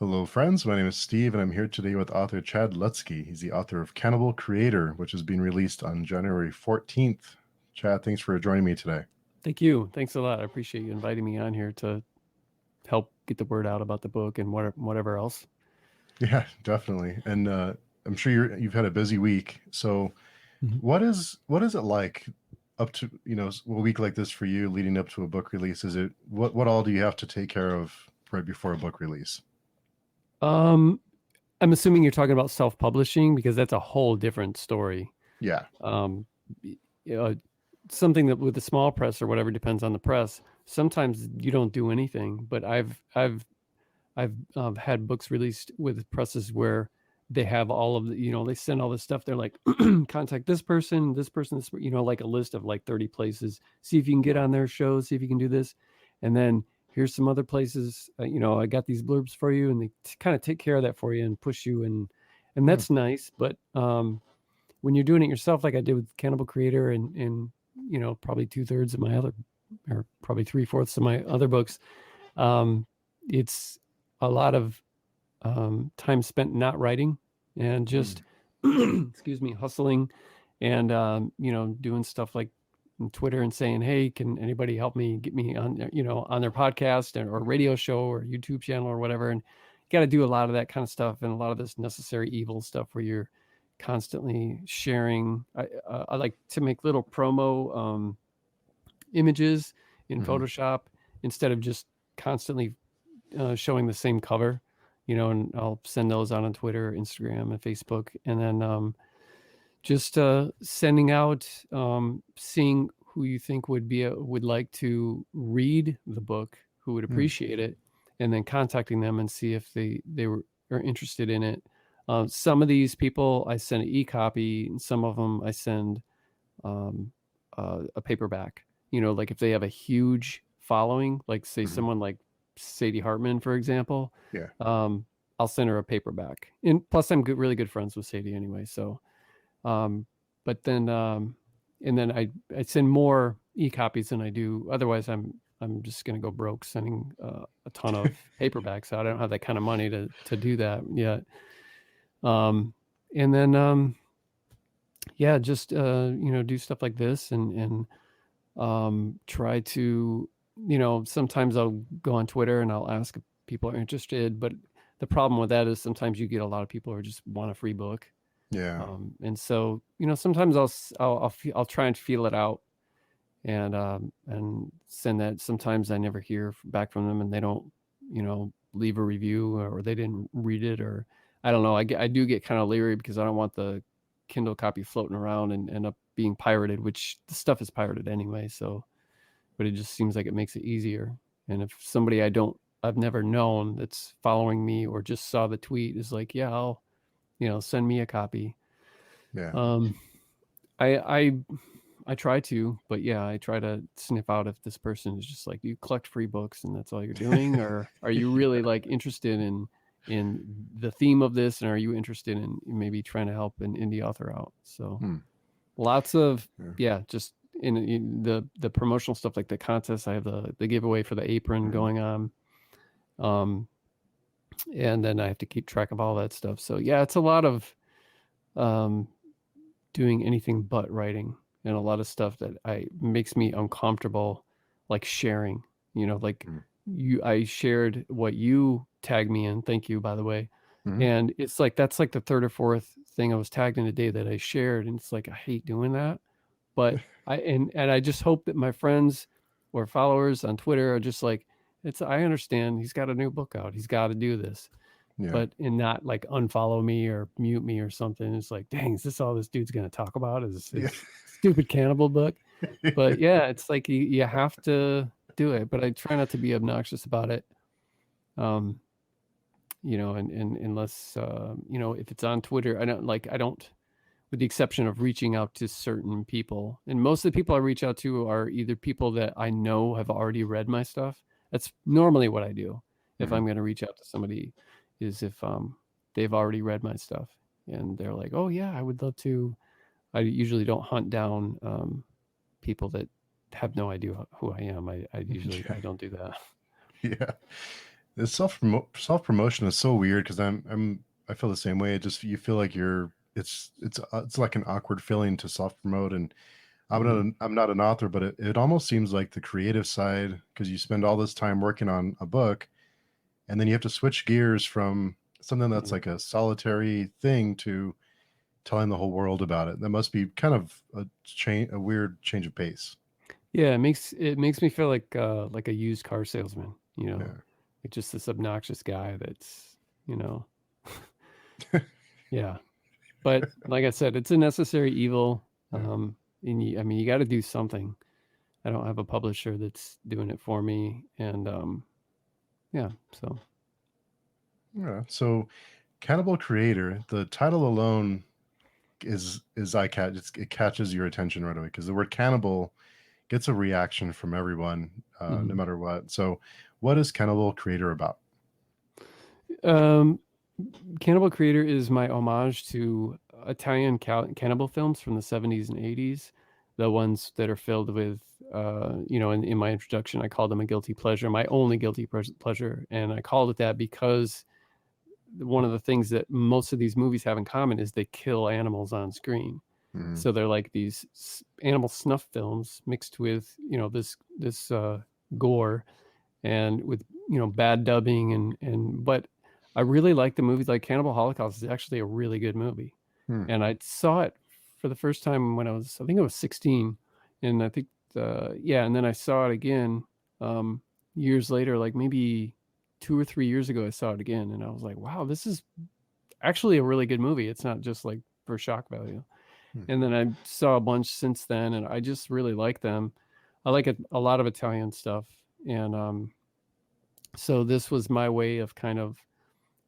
Hello, friends. My name is Steve, and I'm here today with author Chad Lutzke. He's the author of Cannibal Creator, which is being released on January 14th. Chad, thanks for joining me today. Thank you. Thanks a lot. I appreciate you inviting me on here to help get the word out about the book and whatever else. Yeah, definitely. And I'm sure you've had a busy week. So, Mhm. what is it like up to a week like this for you, leading up to a book release? Is it what all do you have to take care of right before a book release? Um, I'm assuming you're talking about self-publishing because that's a whole different story. Yeah. Um, y- Something that with a small press or whatever depends on the press. Sometimes you don't do anything, but I've had books released with presses where they have all of the, they send all this stuff. They're like, contact this person, like a list of like 30 places. See if you can get on their shows, see if you can do this. And then here's some other places, I got these blurbs for you, and they kind of take care of that for you and push you. And Hmm. that's nice. But when you're doing it yourself, like I did with Cannibal Creator and probably 2/3 of my other, or probably 3/4 of my other books, um, it's a lot of time spent not writing and just excuse me, hustling and doing stuff like on Twitter and saying, hey, can anybody help me get me on on their podcast or radio show or YouTube channel or whatever. And you got to do a lot of that kind of stuff and a lot of this necessary evil stuff where you're constantly sharing. I like to make little promo images in Hmm. Photoshop instead of just constantly showing the same cover, and I'll send those out on Twitter, Instagram, and Facebook, and then just sending out, seeing who you think would like to read the book, who would Hmm. appreciate it, and then contacting them and see if are interested in it. Some of these people I send an e-copy, and some of them I send um, a paperback. Like if they have a huge following, like say Hmm. someone like Sadie Hartman, for example, Yeah. um, I'll send her a paperback. And plus, I'm really good friends with Sadie anyway. So, um, but then, and then I send more e-copies than I do. Otherwise, I'm just going to go broke sending a ton of paperbacks out. I don't have that kind of money to do that yet. And then, yeah, just do stuff like this and try to, sometimes I'll go on Twitter and I'll ask if people are interested. But the problem with that is sometimes you get a lot of people who just want a free book. Yeah. And so, sometimes I'll try and feel it out and send that. Sometimes I never hear back from them and they don't, leave a review or they didn't read it, or I don't know. I do get kind of leery because I don't want the Kindle copy floating around and end up being pirated, which the stuff is pirated anyway. So, but it just seems like it makes it easier. And if somebody I've never known that's following me or just saw the tweet is like, yeah, I'll, send me a copy. Yeah. Um, I, I, I try to, but yeah, I try to sniff out if this person is just like, you collect free books and that's all you're doing, or are you really like interested in the theme of this, and are you interested in maybe trying to help an indie author out? So Hmm. lots of, Yeah. yeah, just in the promotional stuff like the contest. I have the giveaway for the apron Hmm. going on, um, and then I have to keep track of all that stuff. So yeah, it's a lot of um, doing anything but writing, and a lot of stuff that I makes me uncomfortable, like sharing. Like I shared what you tagged me in. Thank you, by the way. Hmm. And it's like that's like the third or fourth thing I was tagged in a day that I shared, and it's like I hate doing that. But I just hope that my friends or followers on Twitter are just like, I understand he's got a new book out. He's got to do this. Yeah. But and not like unfollow me or mute me or something. It's like, dang, is this all this dude's gonna talk about? Is Yeah. his stupid cannibal book? But yeah, it's like you have to do it. But I try not to be obnoxious about it. Um, and unless if it's on Twitter, I don't, with the exception of reaching out to certain people. And most of the people I reach out to are either people that I know have already read my stuff. That's normally what I do if Hmm. I'm going to reach out to somebody, is if they've already read my stuff and they're like, oh yeah, I would love to. I usually don't hunt down people that have no idea who I am. I usually Yeah. I don't do that. Yeah. The self promotion is so weird because I feel the same way. It just you feel like you're it's like an awkward feeling to self promote, and Mhm. I'm not an author, but it almost seems like the creative side because you spend all this time working on a book, and then you have to switch gears from something that's Yeah. like a solitary thing to telling the whole world about it. That must be kind of a weird change of pace. Yeah, it makes me feel like a used car salesman, you know, Yeah. like just this obnoxious guy that's, you know, yeah. But like I said, it's a necessary evil. Yeah. And I mean, you got to do something. I don't have a publisher that's doing it for me, and yeah. So Yeah. So Cannibal Creator, the title alone is eye catch. It catches your attention right away because the word cannibal gets a reaction from everyone, no mhm. matter what. So, what is Cannibal Creator about? um, Cannibal Creator is my homage to Italian cannibal films from the 70s and 80s, the ones that are filled with, in my introduction, I called them a guilty pleasure, my only guilty pleasure. And I called it that because one of the things that most of these movies have in common is they kill animals on screen. Mhm. So they're like these animal snuff films mixed with, this gore and with bad dubbing and but I really like the movies. Like Cannibal Holocaust is actually a really good movie, Hmm. and I saw it for the first time when I think I was 16, and I think yeah, and then I saw it again um, years later, like maybe 2 or 3 years ago. I saw it again, and I was like, wow, this is actually a really good movie. It's not just like for shock value. Hmm. And then I saw a bunch since then, and I just really like them. I like a lot of Italian stuff, and so this was my way of kind of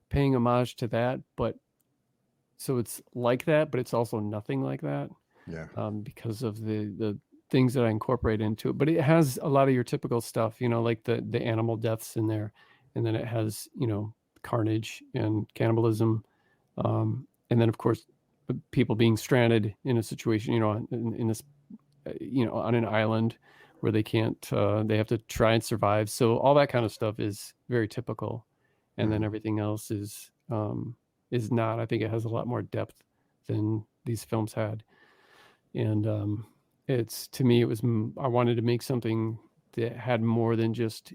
paying homage to that, but so it's like that, but it's also nothing like that, Yeah. because of the things that I incorporate into it. But it has a lot of your typical stuff, like the animal deaths in there, and then it has carnage and cannibalism, and then of course people being stranded in a situation, in this, on an island where they can't, they have to try and survive. So all that kind of stuff is very typical, and then Hmm. everything else is not. I think it has a lot more depth than these films had, and it's to me it was I wanted to make something that had more than just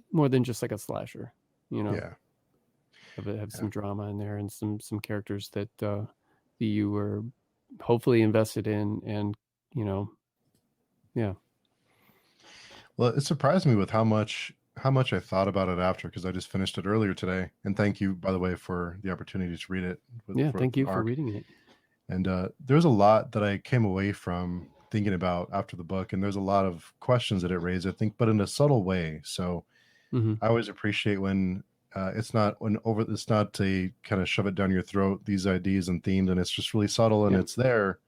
like a slasher, you know, Yeah. have Yeah. some drama in there and some characters that you were hopefully invested in, and you know, yeah. Well, it surprised me with how much I thought about it after because I just finished it earlier today. And thank you, by the way, for the opportunity to read it Yeah, for thank you for ARC. reading it. And there's a lot that I came away from thinking about after the book, and there's a lot of questions that it raised, I think, but in a subtle way. So Mhm. I always appreciate when it's not a kind of shove it down your throat these ideas and themes, and it's just really subtle and Yep. it's there.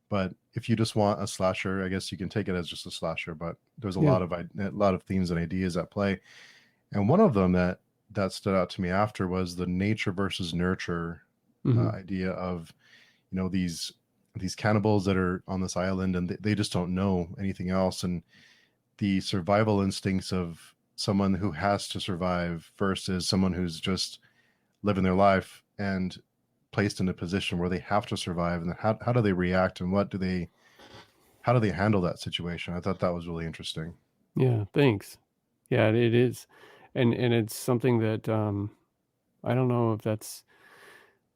But if you just want a slasher, I guess you can take it as just a slasher. But there's Yeah. a lot of themes and ideas at play, and one of them that stood out to me after was the nature versus nurture Mhm. idea of these cannibals that are on this island and they just don't know anything else, and the survival instincts of someone who has to survive versus someone who's just living their life and placed in a position where they have to survive, and how do they react and how do they handle that situation. I thought that was really interesting. Yeah, thanks. Yeah, it is. And it's something that I don't know if that's,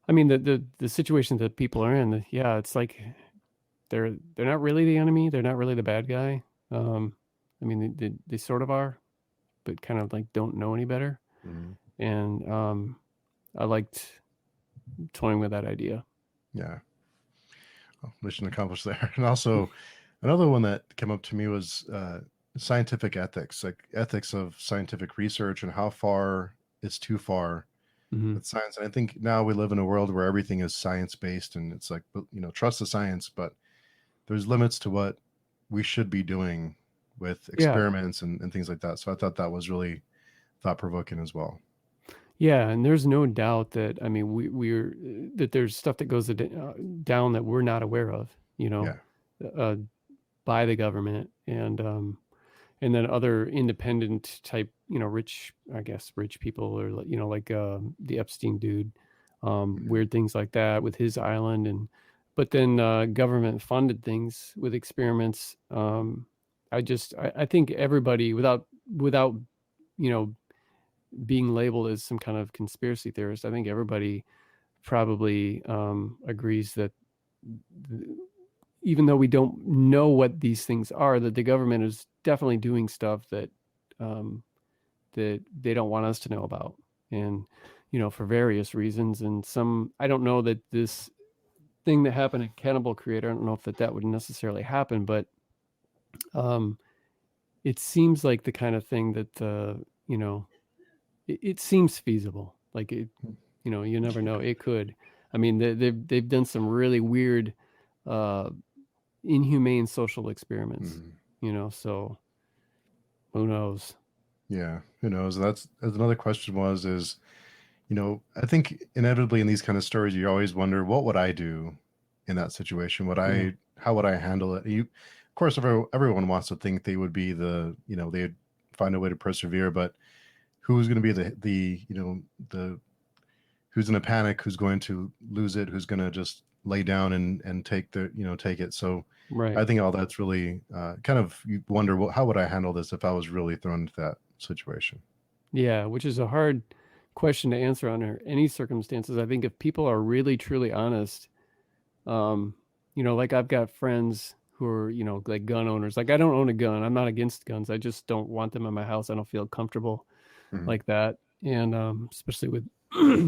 I mean, the situation that people are in, yeah, it's like they're not really the enemy, they're not really the bad guy. Um I mean they sort of are, but kind of like don't know any better. Mhm. And I liked toying with that idea. Yeah. Oh, mission accomplished there. And also another one that came up to me was scientific ethics, like ethics of scientific research and how far is too far Mhm. with science. And I think now we live in a world where everything is science based, and it's like, trust the science, but there's limits to what we should be doing with Yeah. experiments and things like that. So I thought that was really thought provoking as well. Yeah, and there's no doubt that, I mean, we're that there's stuff that goes down that we're not aware of, Yeah. uh, by the government, and then other independent type rich, I guess, rich people, or like the Epstein dude, weird things like that with his island, but then government funded things with experiments. I think everybody, without being labeled as some kind of conspiracy theorist, I think everybody probably agrees that even though we don't know what these things are, that the government is definitely doing stuff that that they don't want us to know about, and for various reasons. And I don't know that this thing that happened at Cannibal Creator, I don't know if that would necessarily happen, but it seems like the kind of thing that it seems feasible. Like it, you never know, it could. I mean, they've done some really weird inhumane social experiments, so who knows? Yeah, who knows? That's another question is, I think inevitably in these kind of stories, you always wonder, what would I do in that situation? How would I handle it? Of course, everyone wants to think they would be they'd find a way to persevere, but who's going to be the who's in a panic, who's going to lose it, who's going to just lay down and take take it. So Right. I think all that's really kind of, you wonder, how would I handle this if I was really thrown into that situation? Yeah, which is a hard question to answer under any circumstances. I think if people are really truly honest, like I've got friends who are, like gun owners. Like I don't own a gun. I'm not against guns. I just don't want them in my house. I don't feel comfortable like that. And especially with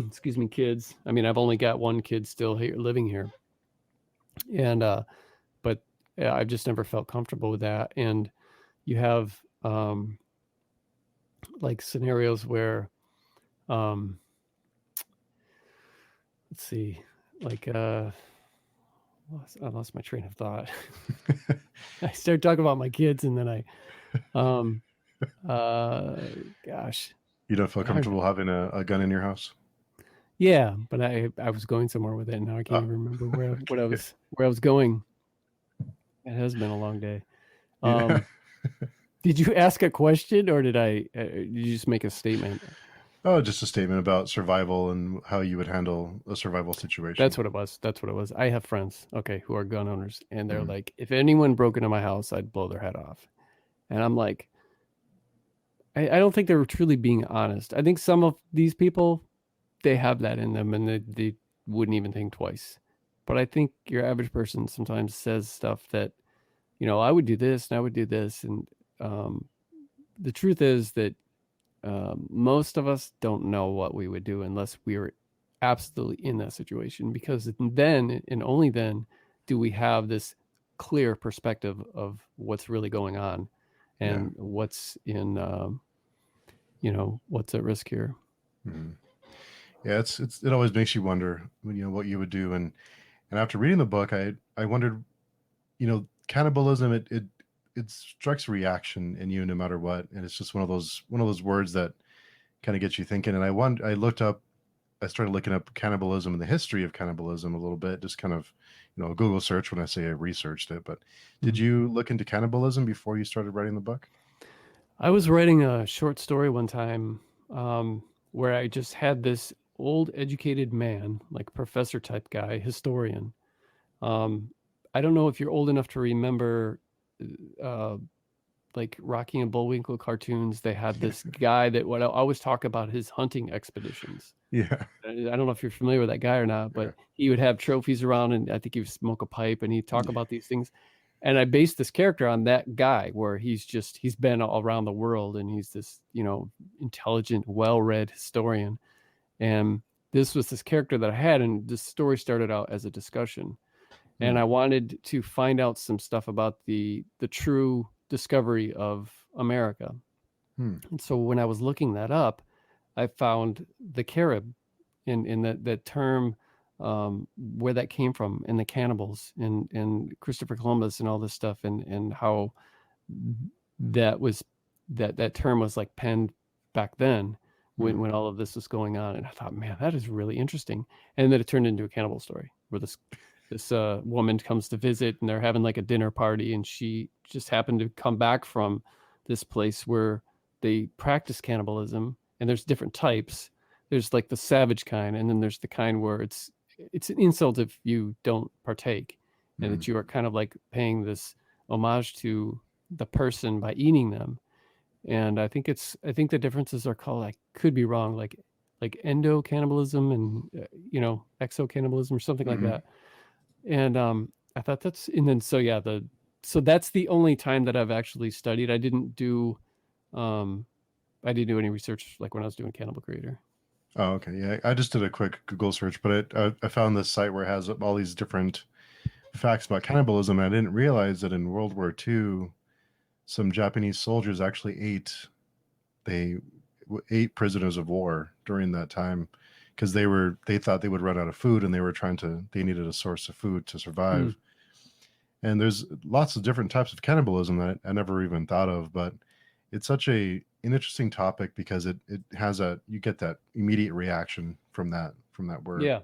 excuse me, kids. I mean, I've only got one kid still here living here. And but yeah, I've just never felt comfortable with that. And you have like scenarios where let's see, like I lost my train of thought. I started talking about my kids, and then gosh, You don't feel comfortable having a gun in your house? yeah, but I was going somewhere with it, and now I can't Oh, even remember okay. where I was going. It has been a long day. Yeah. Did you ask a question, or did you just make a statement? Oh, just a statement about survival and how you would handle a survival situation. That's what it was. That's what it was. I have friends, okay, who are gun owners, and they're Mhm. like, if anyone broke into my house, I'd blow their head off. And I'm like, I don't think they were truly being honest. I think some of these people, they have that in them, and they wouldn't even think twice. But I think your average person sometimes says stuff that, I would do this and I would do this. And um, the truth is that most of us don't know what we would do unless we were absolutely in that situation, because then and only then do we have this clear perspective of what's really going on Yeah. and what's at risk here. Mhm. Yeah, it always makes you wonder, what you would do. And after reading the book, I wondered, cannibalism, it strikes a reaction in you no matter what, and it's just one of those words that kind of gets you thinking. And I started looking up cannibalism and the history of cannibalism a little bit, just kind of, a Google search when I say I researched it. But did Mhm. you look into cannibalism before you started writing the book? I was writing a short story one time where I just had this old educated man, like professor type guy, historian. Um, I don't know if you're old enough to remember uh, like Rocky and Bullwinkle cartoons. They had this guy that would always talk about his hunting expeditions. Yeah. I don't know if you're familiar with that guy or not, Yeah. but he would have trophies around, and I think he would smoke a pipe, and he'd talk Yeah. about these things. And I based this character on that guy, where he's been all around the world, and he's this, intelligent, well-read historian. And this was this character that I had, and this story started out as a discussion. And Hmm. I wanted to find out some stuff about the true discovery of America. Hmm. And so when I was looking that up, I found the Carib in that term, where that came from, and the cannibals and Christopher Columbus and all this stuff, and how that was that term was like penned back then Hmm. when all of this was going on. And I thought, man, that is really interesting. And then it turned into a cannibal story where this woman comes to visit, and they're having like a dinner party, and she just happened to come back from this place where they practice cannibalism, and there's different types. There's like the savage kind, and then there's the kind where it's an insult if you don't partake, and Mm-hmm. that you are kind of like paying this homage to the person by eating them. And I think the differences are called, I could be wrong, like endo cannibalism and exo cannibalism or something like Mm-hmm. that. And I thought that's, and then so yeah, so that's the only time that I've actually studied. Um I didn't do any research like when I was doing Cannibal Creator. Oh, okay. Yeah, I just did a quick Google search, but I found this site where it has all these different facts about cannibalism. And I didn't realize that in World War II, some Japanese soldiers actually they ate prisoners of war during that time because they thought they would run out of food, and they needed a source of food to survive. And there's lots of different types of cannibalism that I never even thought of, but it's such an interesting topic because it has you get that immediate reaction from that word. Yeah.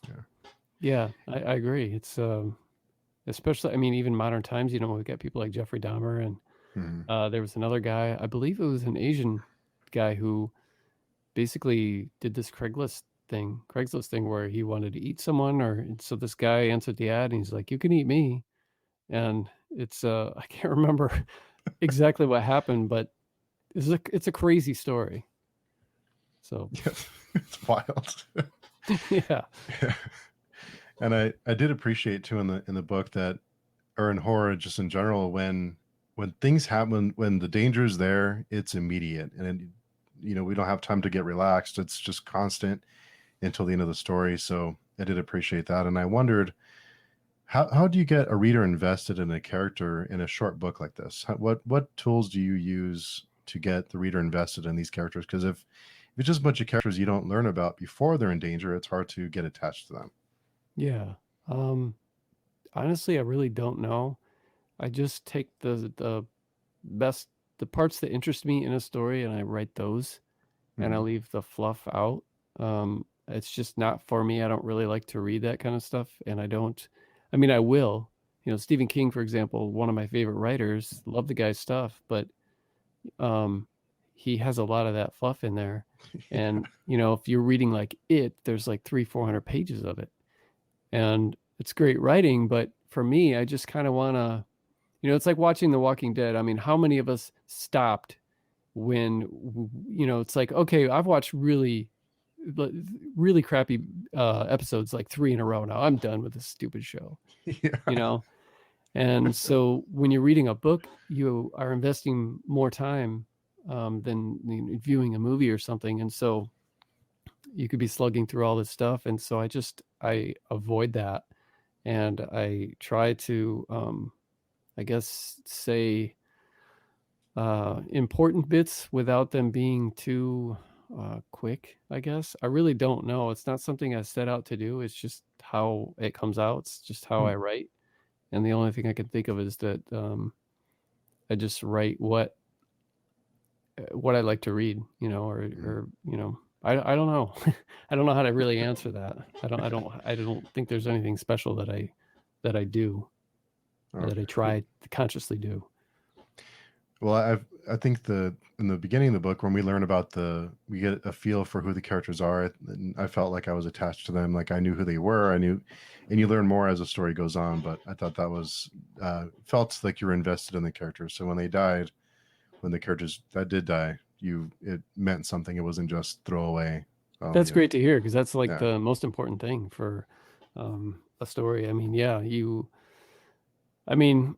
Yeah. Yeah, I agree. It's especially, I mean, even modern times, we've got people like Jeffrey Dahmer, and Mm-hmm. there was another guy, I believe it was an Asian guy, who basically did this Craigslist thing where he wanted to eat someone, so this guy answered the ad and he's like, "You can eat me." And it's I can't remember exactly what happened, but it's a crazy story. So Yes, it's wild. yeah. Yeah. And I did appreciate too in the book that, or in horror just in general, when things happen, when the danger is there, it's immediate, and we don't have time to get relaxed. It's just constant until the end of the story. So I did appreciate that, and I wondered how do you get a reader invested in a character in a short book like this? What tools do you use to get the reader invested in these characters? Because if it's just a bunch of characters you don't learn about before they're in danger, it's hard to get attached to them. Yeah. Honestly, I really don't know. I just take the best the parts that interest me in a story, and I write those, and I Mm-hmm. leave the fluff out. It's just not for me. I don't really like to read that kind of stuff, and I mean, I will. Stephen King, for example, one of my favorite writers, love the guy's stuff, but um, he has a lot of that fluff in there. Yeah. And if you're reading like there's like 300-400 pages of it, and it's great writing, but for me, I just kind of want to, it's like watching The Walking Dead. I mean, how many of us stopped when, it's like, okay, I've watched really really crappy episodes, like 3 in a row now. I'm done with this stupid show, you Yeah. know? And so when you're reading a book, you are investing more time than viewing a movie or something. And so you could be slugging through all this stuff. And so I avoid that. And I try to, I guess, say important bits without them being too quick, I guess. I really don't know. It's not something I set out to do. It's just how it comes out. It's just how Hmm. I write. And the only thing I can think of is that I just write what I like to read, or I don't know. I don't know how to really answer that. I don't think there's anything special that I do, or that I Okay. try to consciously do. Well, I think in the beginning of the book, when we learn about we get a feel for who the characters are, and I felt like I was attached to them, like I knew who they were. I knew, and you learn more as the story goes on. But I thought that was felt like you were invested in the characters. So when they died, when the characters that did die, it meant something. It wasn't just throwaway. That's great to hear, because that's like Yeah. the most important thing for a story. I mean, yeah,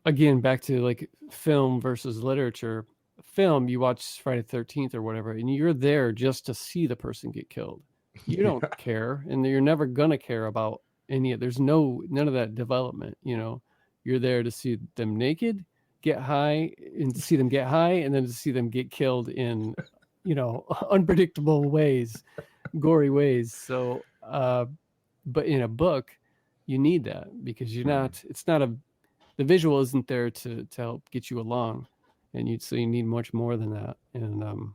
again, back to like film versus literature. Film, you watch Friday the 13th or whatever, and you're there just to see the person get killed. You don't Yeah. care, and you're never gonna care about there's none of that development. You're there to see them naked, get high, and to see them get high, and then to see them get killed in, unpredictable ways, gory ways. So, but in a book, you need that, because Mhm. it's not the visual isn't there to help get you along, and you need much more than that. And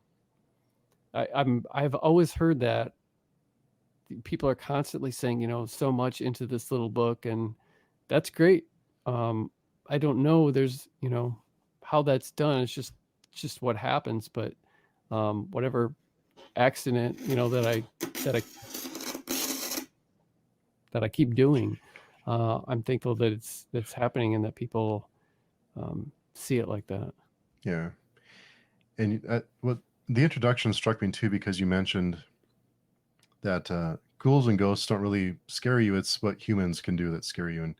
I've always heard that people are constantly saying, so much into this little book, and that's great. I don't know, there's how that's done. It's just what happens. But whatever accident, that I keep doing, I'm thankful that that's happening and that people see it like that. Yeah. And what the introduction struck me too, because you mentioned that ghouls and ghosts don't really scare you. It's what humans can do that scare you, and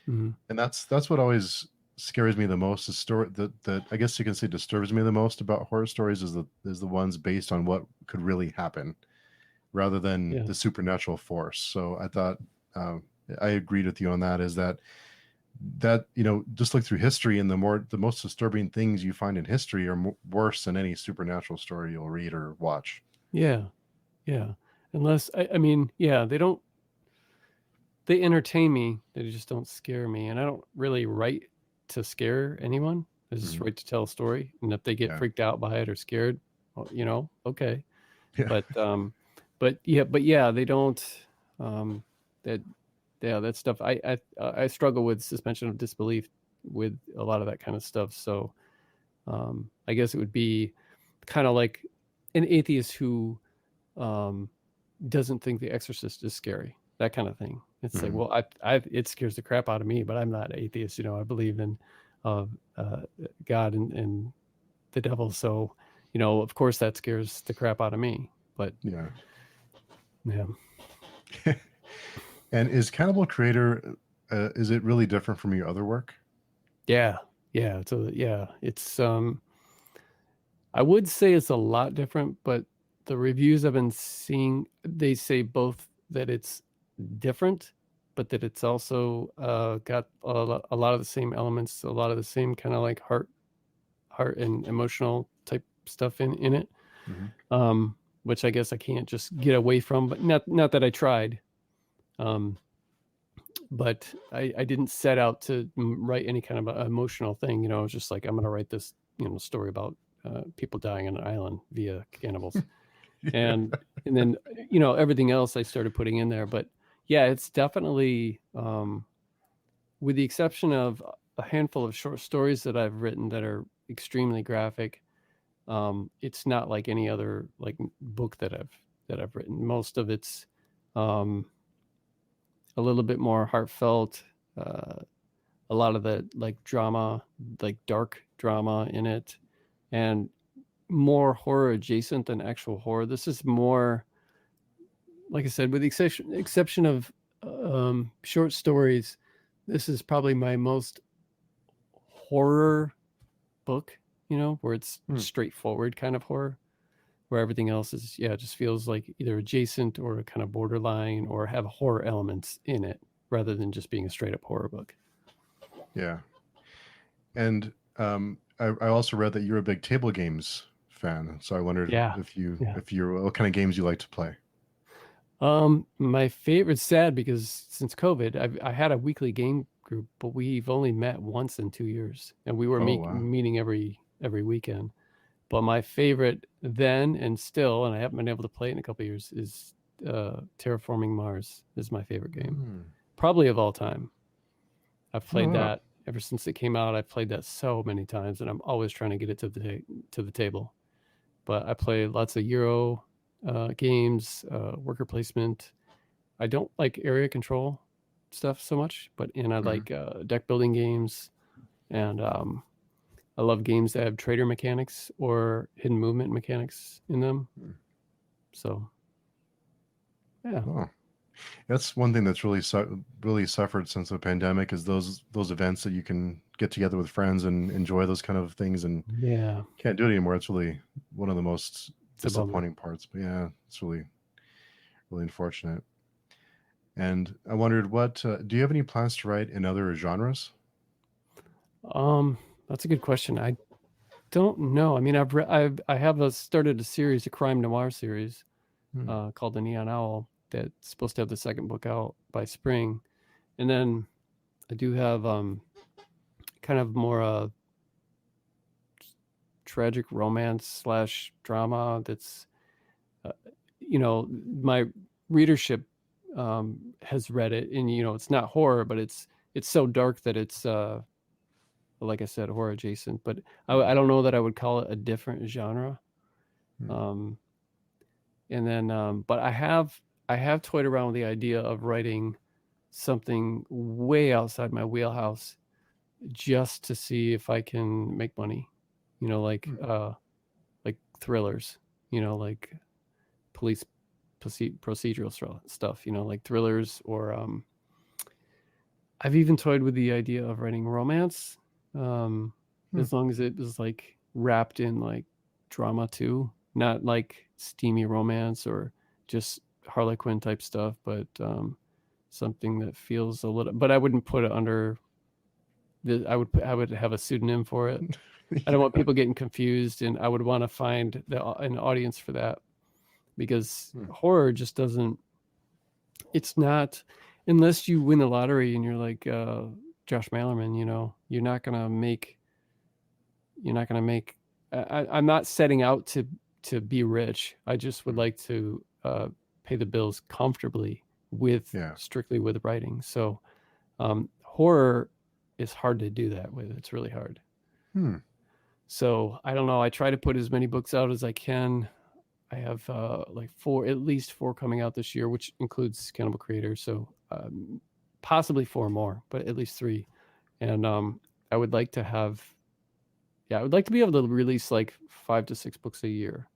Mm-hmm. that's what always scares me the most. The story that I guess you can say disturbs me the most about horror stories is the ones based on what could really happen, rather than Yeah. the supernatural force. So I thought uh, I agreed with you on that. Is that just look through history, and the most disturbing things you find in history are worse than any supernatural story you'll read or watch. Yeah. Yeah. Unless I mean, yeah, they entertain me. They just don't scare me. And I don't really write to scare anyone. I just Mhm. write to tell a story. And if they get Yeah. freaked out by it or scared, well, okay. Yeah. But yeah, they don't. Um, that yeah, that stuff. I struggle with suspension of disbelief with a lot of that kind of stuff. So I guess it would be kind of like an atheist who um, doesn't think The Exorcist is scary. That kind of thing. It's like, Mhm. well, it scares the crap out of me, but I'm not atheist. I believe in uh, uh, God and the devil. So, of course, that scares the crap out of me. But Yeah. yeah, And is Cannibal Creator, is it really different from your other work? yeah, yeah. So yeah, it's I would say it's a lot different, but the reviews I've been seeing, they say both that it's different, but that it's also got a lot of the same elements, a lot of the same kind of like heart and emotional type stuff in it. Mhm. Which I guess I can't just get away from, but not that I tried. Um, but I didn't set out to write any kind of emotional thing. I was just like, I'm going to write this, story about people dying on an island via cannibals, Yeah. and then everything else I started putting in there. But yeah, it's definitely, with the exception of a handful of short stories that I've written that are extremely graphic. It's not like any other like book that I've written. Most of it's um, a little bit more heartfelt. Uh, a lot of the like drama, like dark drama in it, and more horror adjacent than actual horror. This is more, like I said, with the exception of short stories. This is probably my most horror book. Where it's Hmm. straightforward kind of horror. Where everything else is, yeah, it just feels like either adjacent or kind of borderline or have horror elements in it rather than just being a straight up horror book. Yeah. And I also read that you're a big table games fan. So I wondered Yeah. Yeah. if you're what kind of games you like to play. My favorite, sad because since COVID, I had a weekly game group, but we've only met once in 2 years, and we were Oh wow. meeting every weekend. But my favorite then and still, and I haven't been able to play it in a couple of years, is Terraforming Mars. Is my favorite game, Hmm. probably of all time. I've Oh played wow. that ever since it came out. I've played that so many times, and I'm always trying to get it to the table. But I play lots of Euro games, worker placement. I don't like area control stuff so much, and I Mhm. like deck building games, and I love games that have trader mechanics or hidden movement mechanics in them. Hmm. So yeah, Oh, that's one thing that's really suffered since the pandemic is those events that you can get together with friends and enjoy those kind of things, and yeah, can't do it anymore. It's really one of the most it's a bummer. disappointing parts. But yeah, it's really unfortunate. And I wondered, what do you have any plans to write in other genres? That's a good question. I don't know. I mean, I have started a series, a crime noir series, Hmm. called The Neon Owl that's supposed to have the second book out by spring. And then I do have kind of more tragic romance slash drama that's, uh, my readership has read it, and it's not horror, but it's so dark that like I said, horror adjacent, but I don't know that I would call it a different genre. Hmm. Um, and then, but I have toyed around with the idea of writing something way outside my wheelhouse just to see if I can make money. You know, Hmm. like thrillers. You know, like police procedural stuff. You know, like thrillers, or I've even toyed with the idea of writing romance, um, Hmm. as long as it is like wrapped in like drama too, not like steamy romance or just Harlequin type stuff, but something that feels a little. But I wouldn't put it under I would have a pseudonym for it. I don't want Yeah. people getting confused, and I would want to find an audience for that, because Hmm. horror just doesn't. It's not, unless you win the lottery and you're like Josh Malerman. You know, you're not gonna make. You're not gonna make. I'm not setting out to be rich. I just would Hmm. like to pay the bills comfortably with Yeah. strictly with writing. So horror is hard to do that with. It's really hard. Hmm. So I don't know. I try to put as many books out as I can. I have like at least four coming out this year, which includes Cannibal Creator. So possibly four more, but at least three. And I would like to have, yeah, I would like to be able to release like 5 to 6 books a year.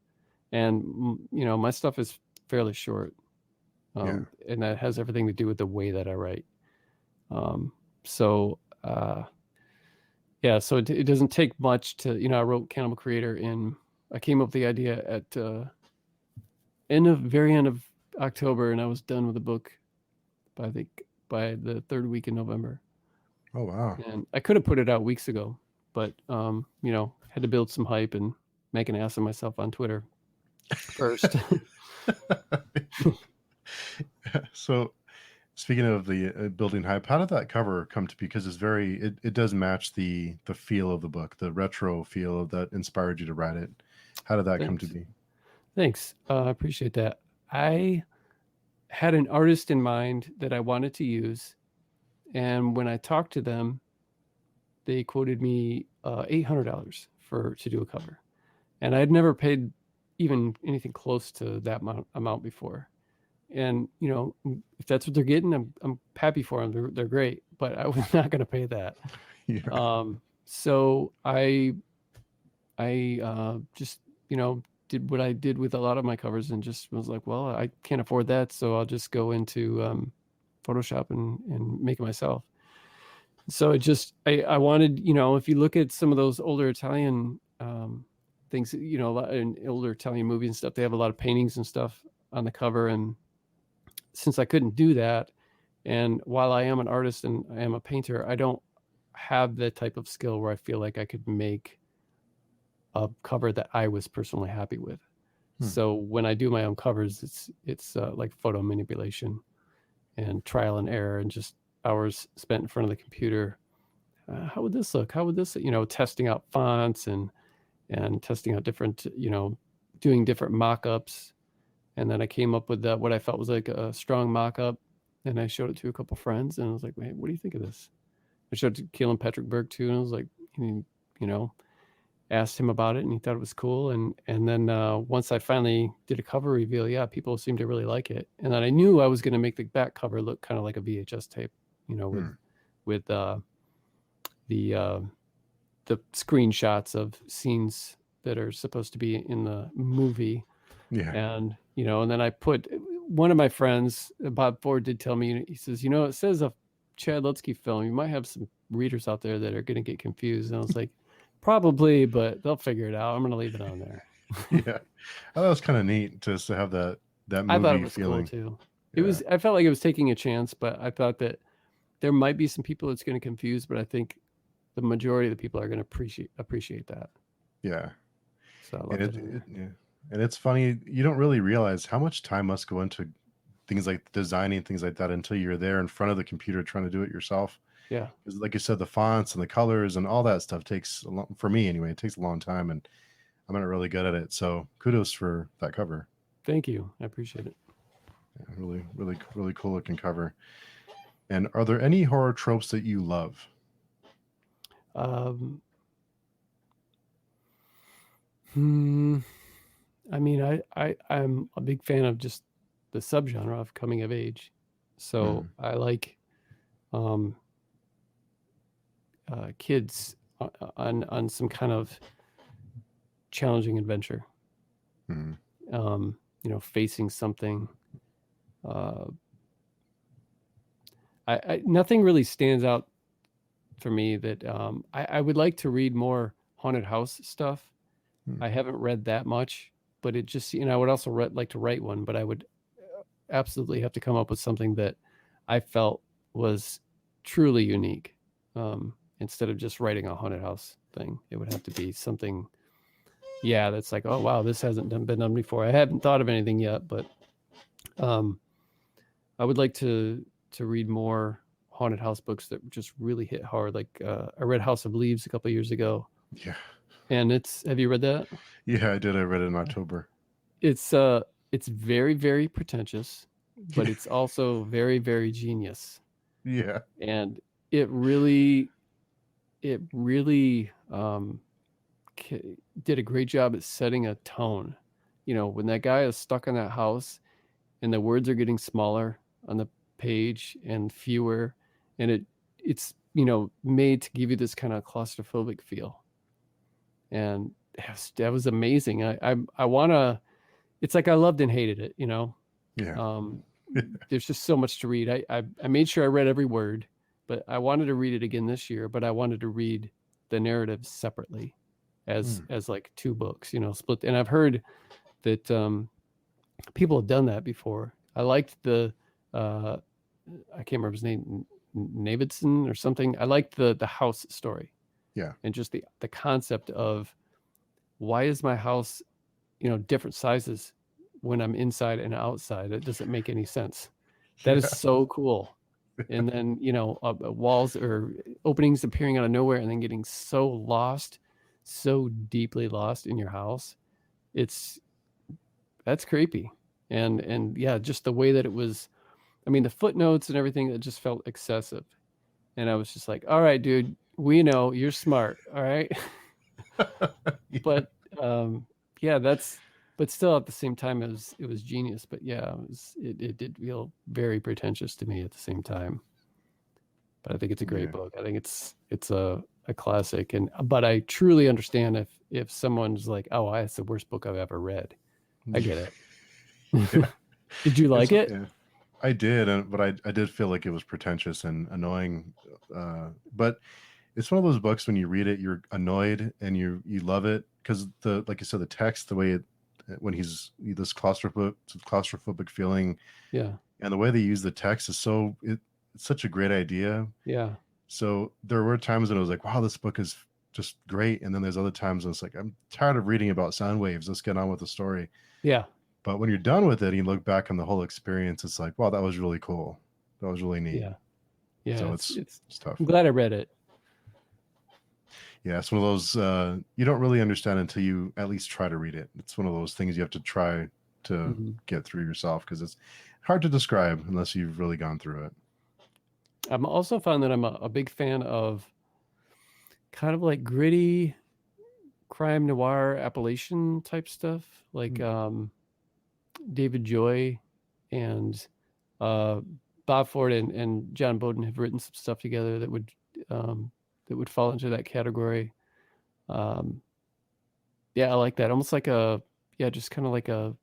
And, you know, my stuff is fairly short. Yeah. And that has everything to do with the way that I write. Um, so, yeah, so it doesn't take much to, you know, I wrote Cannibal Creator I came up with the idea at very end of October, and I was done with the book by the third week in November. Oh wow. And I could have put it out weeks ago, but you know, had to build some hype and make an ass of myself on Twitter first. So, speaking of the building hype, how did that cover come to be? Because it does match the feel of the book, the retro feel that inspired you to write it. How did that come to Thanks. be? Thanks. I appreciate that. I had an artist in mind that I wanted to use, and when I talked to them, they quoted me $800 to do a cover, and I had never paid even anything close to that amount before. And you know, if that's what they're getting, I'm happy for them. They're great, but I was not going to pay that. Yeah. So I just, you know, did what I did with a lot of my covers, and just was like, well, I can't afford that, so I'll just go into Photoshop and make it myself. So I wanted, you know, if you look at some of those older Italian things, you know, in older Italian movies and stuff, they have a lot of paintings and stuff on the cover. And since I couldn't do that, and while I am an artist and I am a painter, I don't have the type of skill where I feel like I could make a cover that I was personally happy with. Hmm. So when I do my own covers, it's like photo manipulation and trial and error, and just hours spent in front of the computer. How would this look? How would this, you know, testing out fonts and testing out different, you know, doing different mock-ups. And then I came up with what I felt was like a strong mock-up, and I showed it to a couple friends, and I was like, "Hey, what do you think of this?" I showed it to Keelan Patrick Berg too, and I was like, you know, asked him about it, and he thought it was cool. And then once I finally did a cover reveal, yeah, people seemed to really like it. And then I knew I was going to make the back cover look kind of like a VHS tape, you know, Hmm. with the the screenshots of scenes that are supposed to be in the movie. Yeah. And you know, and then I put, one of my friends, Bob Ford, did tell me, he says, you know, it says a Chad Lutzke film, you might have some readers out there that are going to get confused. And I was like, probably, but they'll figure it out. I'm going to leave it on there. Yeah. Oh, that was kind of neat just to have that I thought it movie was cool feeling. too. Yeah. I felt like it was taking a chance, but I thought that there might be some people it's going to confuse, but I think the majority of the people are going to appreciate that. Yeah. So I And left it in there. yeah. And it's funny, you don't really realize how much time must go into things like designing things like that until you're there in front of the computer trying to do it yourself. Yeah. Because, like you said, the fonts and the colors and all that stuff takes a long, for me anyway, it takes a long time, and I'm not really good at it. So kudos for that cover. Thank you. I appreciate it. Yeah, really, really, really cool looking cover. And are there any horror tropes that you love? Um, hmm, I mean, I'm a big fan of just the subgenre of coming of age. So Mm, I like um, kids on some kind of challenging adventure. mm, Facing something. Uh, nothing really stands out for me that I would like to read more haunted house stuff. mm. I haven't read that much, but it just, I would also like to write one, but I would absolutely have to come up with something that I felt was truly unique. Instead of just writing a haunted house thing, it would have to be something, yeah, that's like, oh wow, this hasn't been done before. I haven't thought of anything yet, but um, I would like to read more haunted house books that just really hit hard. Like I read House of Leaves a couple of years ago, Yeah. and have you read that? Yeah, I did. I read it in October. It's it's very very pretentious, but Yeah. it's also very very genius, Yeah. and it really it really did a great job at setting a tone. When that guy is stuck in that house and the words are getting smaller on the page and fewer, and it's made to give you this kind of claustrophobic feel, and that was amazing. I want to. It's like I loved and hated it. Yeah. um, there's just so much to read. I made sure I read every word, but I wanted to read it again this year. But I wanted to read the narratives separately, as Mm. like two books, split. And I've heard that people have done that before. I liked uh, I can't remember his name, Navidson or something. I liked the house story, Yeah. and just the concept of why is my house, different sizes when I'm inside and outside. It doesn't make any sense. That is Yeah. so cool. And then walls or openings appearing out of nowhere, and then getting so lost, so deeply lost in your house. It's That's creepy. And yeah, just the way that it was. I mean, the footnotes and everything, that just felt excessive. And I was just like, all right, dude, we know you're smart. All right. Yeah. But yeah, but still at the same time, it was genius. But yeah, it did feel very pretentious to me at the same time. But I think it's a great Yeah. book. I think it's a classic. But I truly understand if someone's like, oh, that's the worst book I've ever read. I get it. Yeah. Did you like it? Yeah. I did, but I did feel like it was pretentious and annoying. But it's one of those books when you read it, you're annoyed and you love it because like you said, the text, the way when he's this claustrophobic feeling, Yeah. and the way they use the text is it's such a great idea. Yeah. So there were times when I was like, wow, this book is just great, and then there's other times when it's like, I'm tired of reading about sound waves. Let's get on with the story. Yeah. But when you're done with it and you look back on the whole experience, it's like, wow, that was really cool. That was really neat. Yeah. Yeah. So It's it's tough. I'm glad I read it. Yeah, it's one of those you don't really understand until you at least try to read it. It's one of those things you have to try to Mhm. get through yourself because it's hard to describe unless you've really gone through it. I'm also found that I'm a big fan of kind of like gritty crime noir Appalachian type stuff, like Mm. David Joy and uh, Bob Ford and John Bowden have written some stuff together um, that would fall into that category. Um, yeah, I like that. Almost like just kind of like a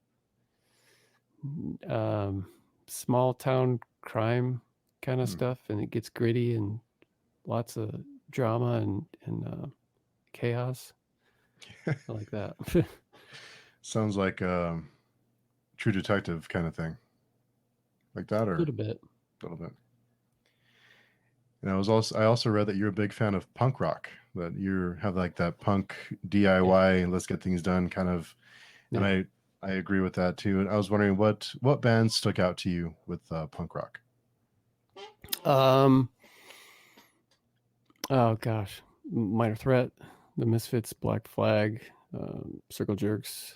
um, small town crime kind of Mm. stuff, and it gets gritty and lots of drama and chaos. I like that. Sounds like True Detective kind of thing, like that, A or little bit. a little bit. And I also read that you're a big fan of punk rock. That you have like that punk Yeah. DIY and let's get things done kind of. And Yeah. I agree with that too. And I was wondering what bands stuck out to you with punk rock. Um. Oh gosh, Minor Threat, The Misfits, Black Flag, Circle Jerks.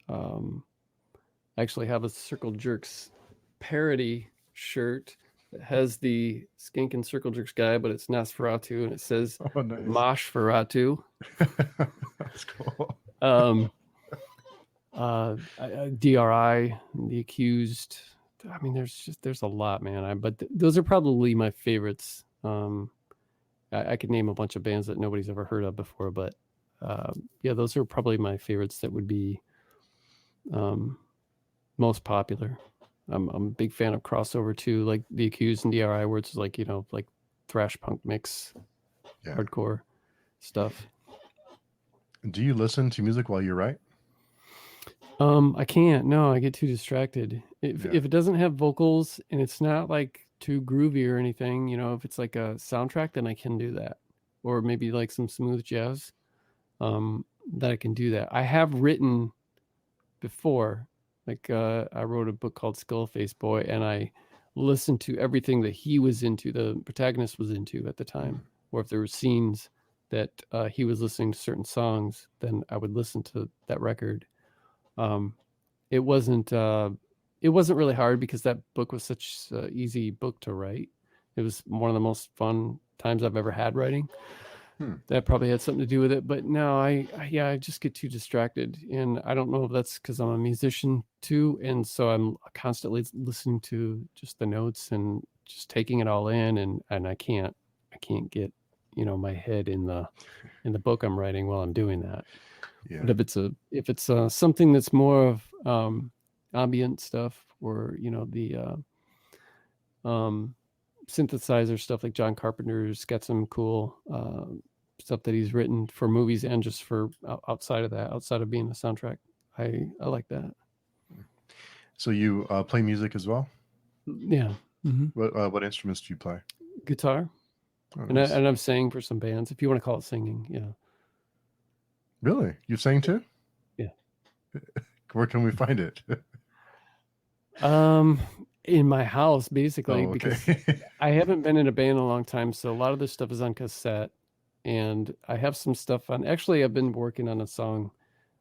I actually have a Circle Jerks parody shirt It has the Skink and Circle Jerks guy, but it's Nosferatu, and it says Oh, nice. Moshferatu. That's cool. DRI, The Accused. I mean, there's a lot, man. But those are probably my favorites. I could name a bunch of bands that nobody's ever heard of before, but yeah, those are probably my favorites that would be most popular. I'm a big fan of crossover too, like The Accused and DRI, where it's like, like thrash punk mix, Yeah. hardcore stuff. Do you listen to music while you write? I can't. No, I get too distracted. If Yeah. if it doesn't have vocals and it's not like too groovy or anything, if it's like a soundtrack, then I can do that. Or maybe like some smooth jazz, that I can do that. I have written before, like I wrote a book called Skullface Boy, and I listened to everything that he was into, the protagonist was into at the time. Or if there were scenes that he was listening to certain songs, then I would listen to that record. It wasn't really hard because that book was such an easy book to write. It was one of the most fun times I've ever had writing. That probably had something to do with it. But no, I just get too distracted, and I don't know if that's because I'm a musician too, and so I'm constantly listening to just the notes and just taking it all in, and I can't get my head in the book I'm writing while I'm doing that. Yeah. But if it's something that's more of ambient stuff, or the synthesizer stuff, like John Carpenter's got some cool stuff that he's written for movies and just for outside of being a soundtrack. I like that. So you play music as well? Yeah. Mm-hmm. What instruments do you play? Guitar. Oh, And nice. I'm singing for some bands, if you want to call it singing. Yeah. Really? You sang too? Yeah. Where can we find it? In my house, basically, Oh, okay. because I haven't been in a band in a long time, so a lot of this stuff is on cassette, and I have some stuff on. Actually, I've been working on a song.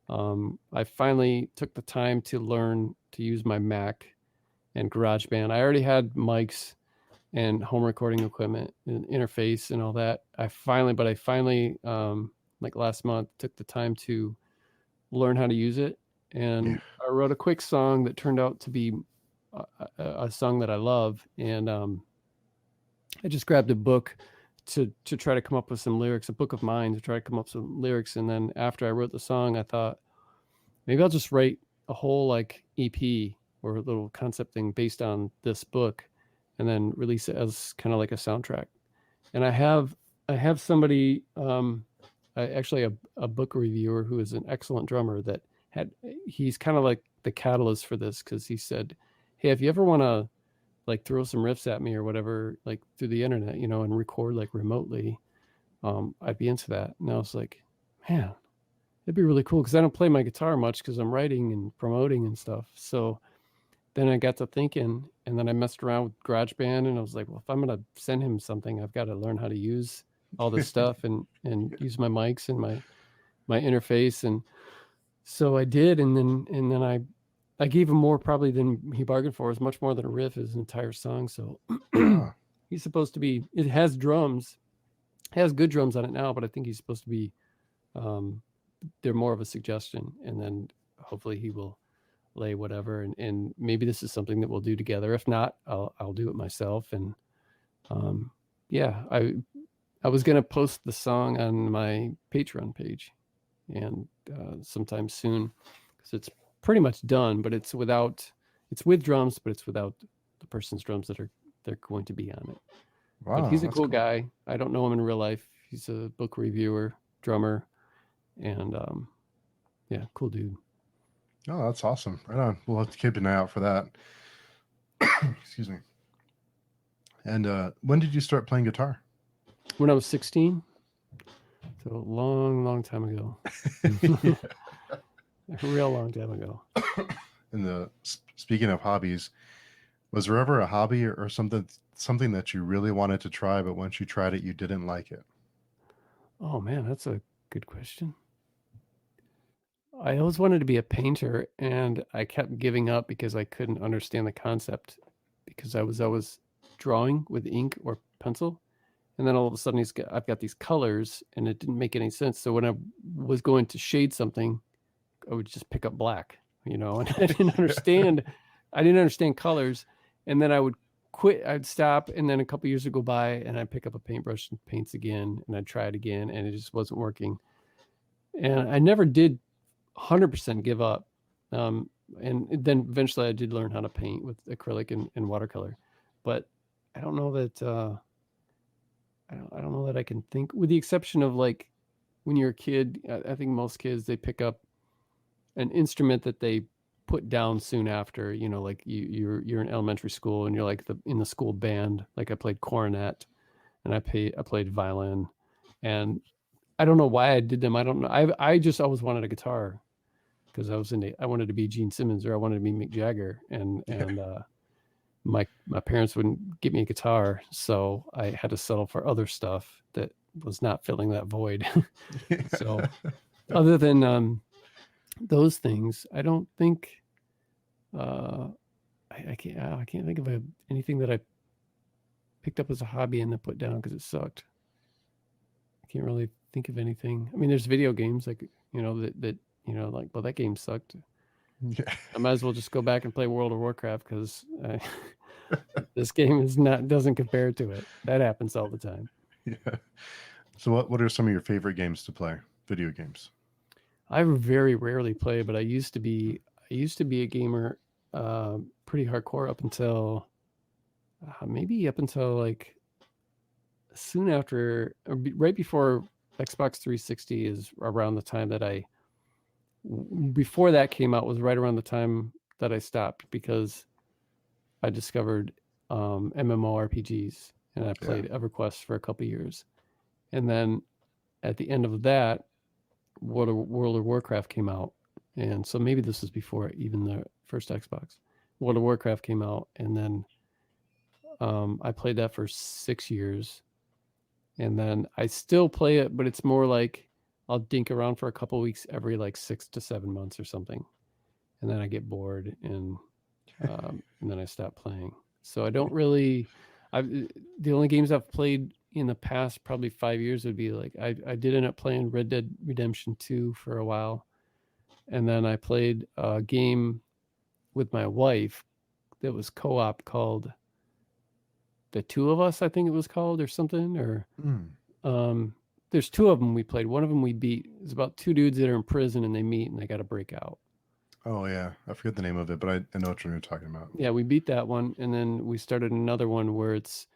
I finally took the time to learn to use my Mac and GarageBand. I already had mics and home recording equipment and interface and all that. I finally, like last month, took the time to learn how to use it, and Yeah. I wrote a quick song that turned out to be a song that I love, and I just grabbed a book to try to come up with some lyrics, a book of mine to try to come up with some lyrics, and then after I wrote the song, I thought maybe I'll just write a whole like EP or a little concept thing based on this book, and then release it as kind of like a soundtrack. And I have somebody, actually a book reviewer who is an excellent drummer that he's kind of like the catalyst for this, because he said, hey, if you ever want to like throw some riffs at me or whatever, like through the internet, and record like remotely, I'd be into that. And I was like, man, it'd be really cool, because I don't play my guitar much because I'm writing and promoting and stuff. So then I got to thinking, and then I messed around with GarageBand, and I was like, well, if I'm going to send him something, I've got to learn how to use all this stuff and use my mics and my interface. And so I did, and then I gave him more probably than he bargained for. It was much more than a riff, is an entire song. So Wow. he's supposed to be, it has drums, has good drums on it now, but I think he's supposed to be, they're more of a suggestion, and then hopefully he will lay whatever, and maybe this is something that we'll do together. If not, I'll do it myself. And yeah, I was going to post the song on my Patreon page, and sometime soon, because it's pretty much done, but it's with drums, but it's without the person's drums they're going to be on it. Wow. But he's a That's cool guy. I don't know him in real life. He's a book reviewer, drummer, and yeah, cool dude. Oh, that's awesome. Right on. We'll have to keep an eye out for that. Excuse me. And when did you start playing guitar? When I was 16. So a long time ago. Yeah. A real long time ago. And speaking of hobbies, was there ever a hobby or something that you really wanted to try, but once you tried it, you didn't like it? Oh man, that's a good question. I always wanted to be a painter, and I kept giving up because I couldn't understand the concept, because I was always drawing with ink or pencil, and then all of a sudden I've got these colors, and it didn't make any sense. So when I was going to shade something, I would just pick up black, and I didn't understand. I didn't understand colors, and then I would quit. I'd stop, and then a couple years would go by, and I'd pick up a paintbrush and paints again, and I'd try it again, and it just wasn't working. And I never did 100% give up. And then eventually I did learn how to paint with acrylic and watercolor, but I don't know that I don't know that I can think, with the exception of like when you're a kid. I think most kids, they pick up an instrument that they put down soon after. Like you're in elementary school and you're like in the school band. Like I played cornet and I played violin, and I don't know why I did them. I don't know. I just always wanted a guitar because I wanted to be Gene Simmons, or I wanted to be Mick Jagger, and my parents wouldn't give me a guitar, so I had to settle for other stuff that was not filling that void. So other than those things, I don't think I can't think of anything that I picked up as a hobby and then put down because it sucked. I can't really think of anything. I mean, there's video games like that like, well, that game sucked. Yeah. I might as well just go back and play World of Warcraft because this game doesn't compare to it. That happens all the time. Yeah. So what are some of your favorite games to play? Video games? I very rarely play, but I used to be a gamer pretty hardcore up until like soon after, right before Xbox 360 is around the time that before that came out, was right around the time that I stopped because I discovered MMORPGs, and I played EverQuest for a couple years. And then at the end of that, World of Warcraft came out. And so maybe this was before even the first Xbox. World of Warcraft came out, and then I played that for 6 years. And then I still play it, but it's more like I'll dink around for a couple weeks every like 6 to 7 months or something. And then I get bored and then I stop playing. So I don't really, the only games I've played in the past probably 5 years would be like, I did end up playing Red Dead Redemption 2 for a while. And then I played a game with my wife that was co-op called The Two of Us, I think it was called, or something, or there's two of them we played. One of them we beat. It's about two dudes that are in prison and they meet and they got to break out. Oh yeah, I forget the name of it, but I know what you're talking about. Yeah, we beat that one, and then we started another one where it's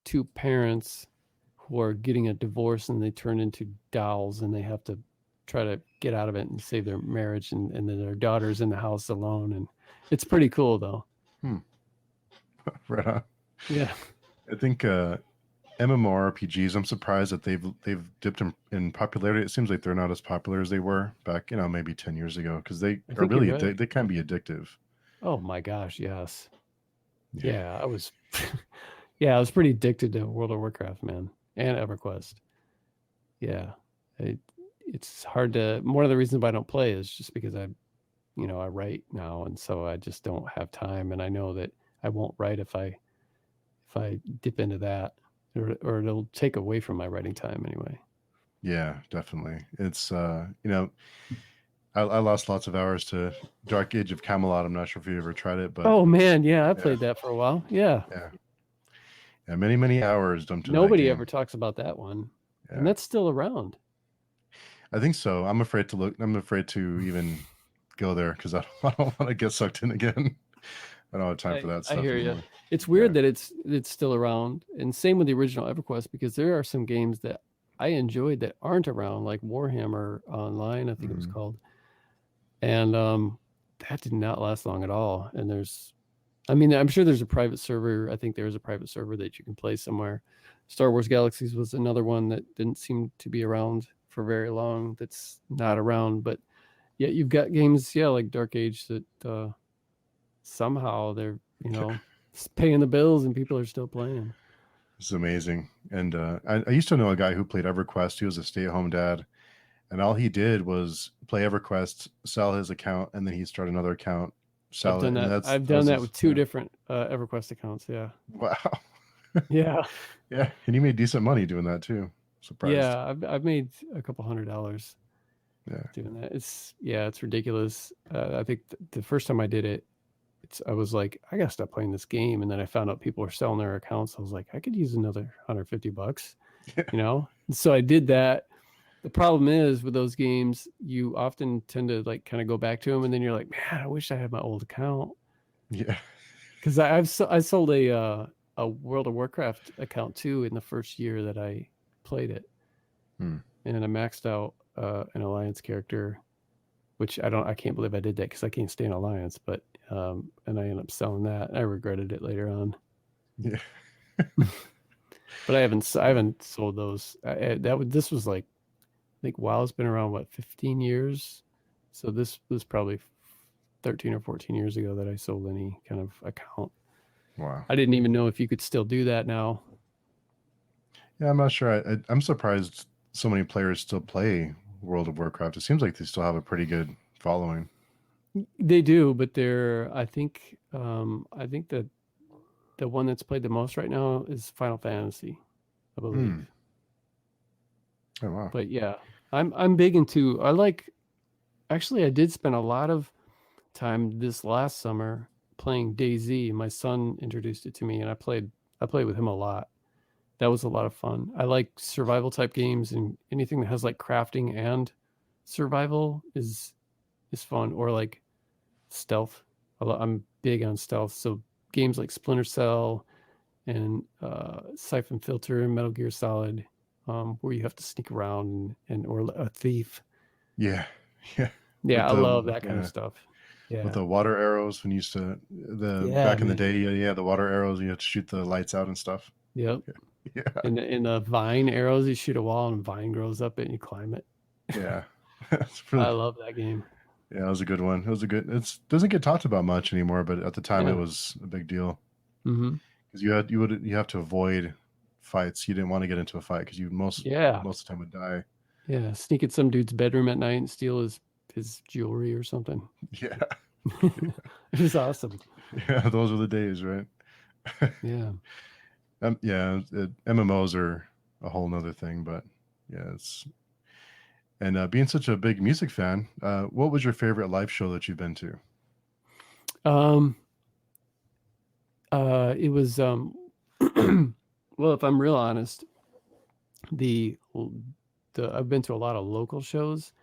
two parents who are getting a divorce and they turn into dolls and they have to try to get out of it and save their marriage, and then their daughter's in the house alone, and it's pretty cool though. Right on. Yeah, I think MMORPGs, I'm surprised that they've dipped in popularity. It seems like they're not as popular as they were back, maybe 10 years ago, because they are really right. They can be addictive. Oh my gosh, yes. Yeah, I was I was pretty addicted to World of Warcraft, man, and EverQuest. Yeah. It's hard to, one of the reasons why I don't play is just because I write now, and so I just don't have time, and I know that I won't write if I dip into that. Or it'll take away from my writing time anyway. Yeah, definitely. It's I lost lots of hours to Dark Age of Camelot. I'm not sure if you ever tried it, but oh man, yeah, I played that for a while. Yeah, many hours dumped. Nobody ever talks about that one, and that's still around. I think so. I'm afraid to even go there because I don't want to get sucked in again. I don't have time for that stuff. I hear you. It's weird that it's still around, and same with the original EverQuest, because there are some games that I enjoyed that aren't around, like Warhammer Online, I think it was called, and that did not last long at all. And I'm sure there's a private server. I think there's a private server that you can play somewhere. Star Wars Galaxies was another one that didn't seem to be around for very long. That's not around, but yet you've got games, like Dark Age that somehow they're paying the bills and people are still playing. It's amazing. And I used to know a guy who played EverQuest. He was a stay-at-home dad, and all he did was play EverQuest, sell his account, and then he'd start another account, sell it, and I've that done was that his, with two yeah. different EverQuest accounts. Yeah. Wow. Yeah. Yeah, and you made decent money doing that too. Surprised. Yeah. I've made a couple $100 Yeah. doing that. It's ridiculous. I think the first time I did it, I was like, I gotta stop playing this game. And then I found out people were selling their accounts. I was like, I could use another $150, you know? And so I did that. The problem is with those games, you often tend to like kind of go back to them, and then you're like, man, I wish I had my old account. Yeah. Because I sold a World of Warcraft account too in the first year that I played it, Hmm. and I maxed out an alliance character, which I can't believe I did that because I can't stay in alliance, but and I ended up selling that. I regretted it later on, Yeah. but I haven't sold those. This was like, I think WoW's been around what, 15 years, so this was probably 13 or 14 years ago that I sold any kind of account. Wow. I didn't even know if you could still do that now. Yeah, I'm not sure. I'm surprised so many players still play World of Warcraft. It seems like they still have a pretty good following. They do, but I think that the one that's played the most right now is Final Fantasy, I Hmm. believe. Oh wow. But yeah, I'm big into. I like. Actually, I did spend a lot of time this last summer playing DayZ. My son introduced it to me, and I played with him a lot. That was a lot of fun. I like survival type games, and anything that has like crafting and survival is fun, or like stealth. I'm big on stealth, so games like Splinter Cell and Siphon Filter and Metal Gear Solid, where you have to sneak around or a thief. Yeah. Yeah. Yeah, With I the love that kind of yeah, stuff. with Yeah, the water arrows when you used to the yeah, back in the man. day, yeah, yeah, the water arrows, you had to shoot the lights out and stuff. Yep. Yeah. And the vine arrows, you shoot a wall and vine grows up it and you climb it. Yeah. It's I really, love that game. yeah, it was a good one. It was a good, it's doesn't get talked about much anymore, but at the time it Yeah. was a big deal Mm-hmm. because you have to avoid fights. You didn't want to get into a fight because you Yeah. most of the time would die. Yeah. Sneak in some dude's bedroom at night and steal his jewelry or something. Yeah. It was awesome. Yeah, those were the days, right? Yeah. Yeah, MMOs are a whole nother thing, but yeah, it's and being such a big music fan, what was your favorite live show that you've been to? Um, it was well, if I'm real honest, the I've been to a lot of local shows,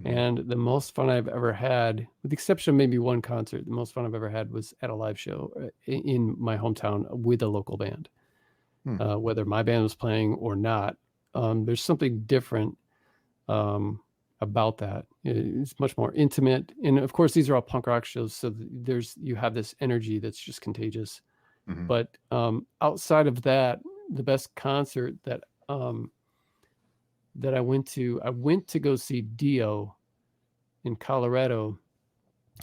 Mhm. and the most fun I've ever had, with the exception of maybe one concert, the most fun I've ever had was at a live show in my hometown with a local band. Hmm. Whether my band was playing or not, there's something different um, about that. It's much more intimate, and of course, these are all punk rock shows, so you have this energy that's just contagious. Mhm. But outside of that, the best concert that I went to go see Dio in Colorado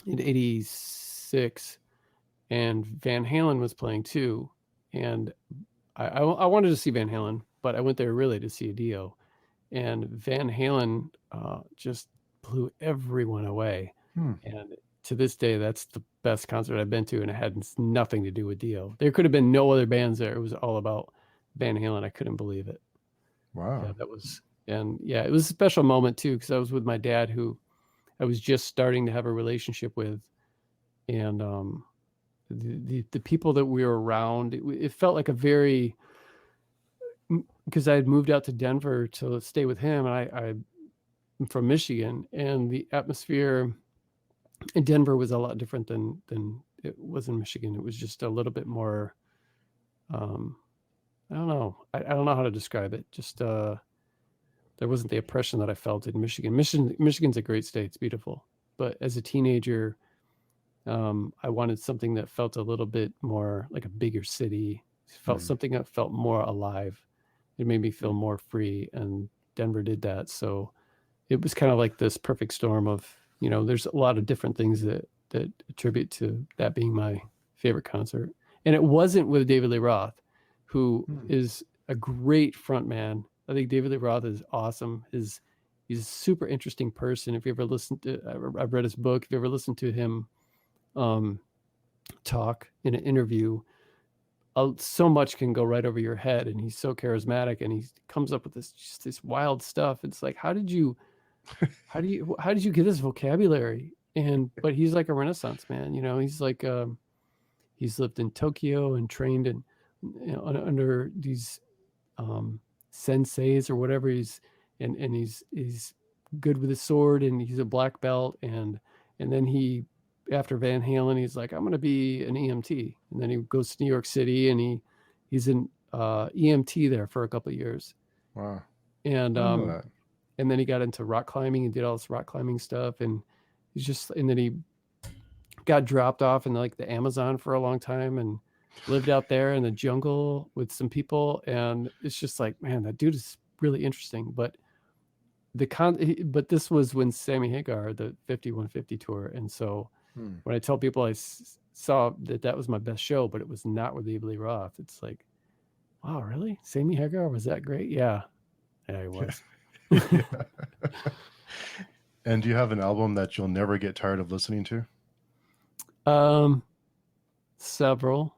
in '86, and Van Halen was playing too. And I wanted to see Van Halen, but I went there really to see a Dio. And Van Halen just blew everyone away. Hmm. And to this day, that's the best concert I've been to, and it had nothing to do with Dio. There could have been no other bands there. It was all about Van Halen. I couldn't believe it. Yeah, Wow. and yeah, it was a special moment too, because I was with my dad, who I was just starting to have a relationship with, and the people that we were around, it felt like a very, because I had moved out to Denver to stay with him, and I'm from Michigan, and the atmosphere in Denver was a lot different than it was in Michigan. It was just a little bit more. Um, I don't know. I don't know how to describe it. Just there wasn't the oppression that I felt in Michigan. Michigan's a great state. It's beautiful. But as a teenager, I wanted something that felt a little bit more like a bigger city. Felt Mhm. something that felt more alive. It made me feel Hmm. more free, and Denver did that. So it was kind of like this perfect storm of, there's a lot of different things that attribute to that being my favorite concert. And it wasn't with David Lee Roth, who Hmm. is a great front man. I think David Lee Roth is awesome. He's a super interesting person. If you ever listened to, I've read his book. If you ever listened to him talk in an interview, so much can go right over your head, and he's so charismatic, and he comes up with this wild stuff. It's like, how did you get this vocabulary? But he's like a Renaissance man, he's like, he's lived in Tokyo and trained in, under these senseis or whatever. He's good with his sword, and he's a black belt, and then after Van Halen, he's like, I'm going to be an EMT. And then he goes to New York City, and he's an EMT there for a couple of years. Wow. And I know that. and then he got into rock climbing and did all this rock climbing stuff. And then he got dropped off in like the Amazon for a long time and lived out there in the jungle with some people. And it's just like, man, that dude is really interesting. But but this was when Sammy Hagar, the 5150 tour. And so when I tell people I saw that was my best show, but it was not with Abel Roth, it's like, wow, really? Sammy Hagar was that great? Yeah. Yeah, he was. Yeah. And do you have an album that you'll never get tired of listening to? Several,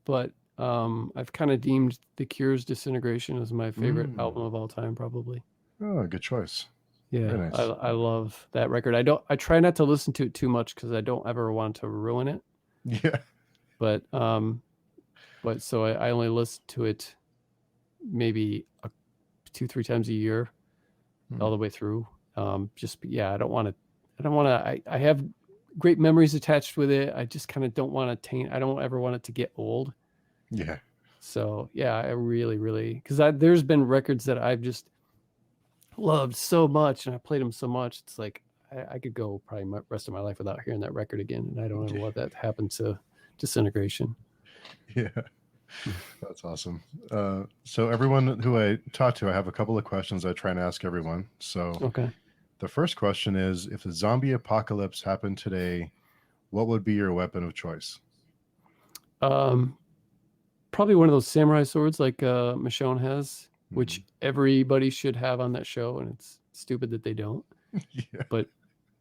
but I've kind of deemed The Cure's Disintegration as my favorite album of all time, probably. Oh, good choice. Yeah, very nice. I love that record. I try not to listen to it too much because I don't ever want to ruin it. Yeah. But so I only listen to it maybe 2-3 times a year, all the way through. I don't want to. I have great memories attached with it. I just kind of don't want to taint. I don't ever want it to get old. Yeah. So yeah, I really, really, because there's been records that I've just loved so much, and I played them so much. It's like I could go probably the rest of my life without hearing that record again, and I don't ever want that to happen to Disintegration. Yeah. That's awesome. So everyone who I talk to, I have a couple of questions I try and ask everyone. So Okay. The first question is, if the zombie apocalypse happened today, what would be your weapon of choice? Probably one of those samurai swords like Michonne has, which everybody should have on that show, and it's stupid that they don't. Yeah. But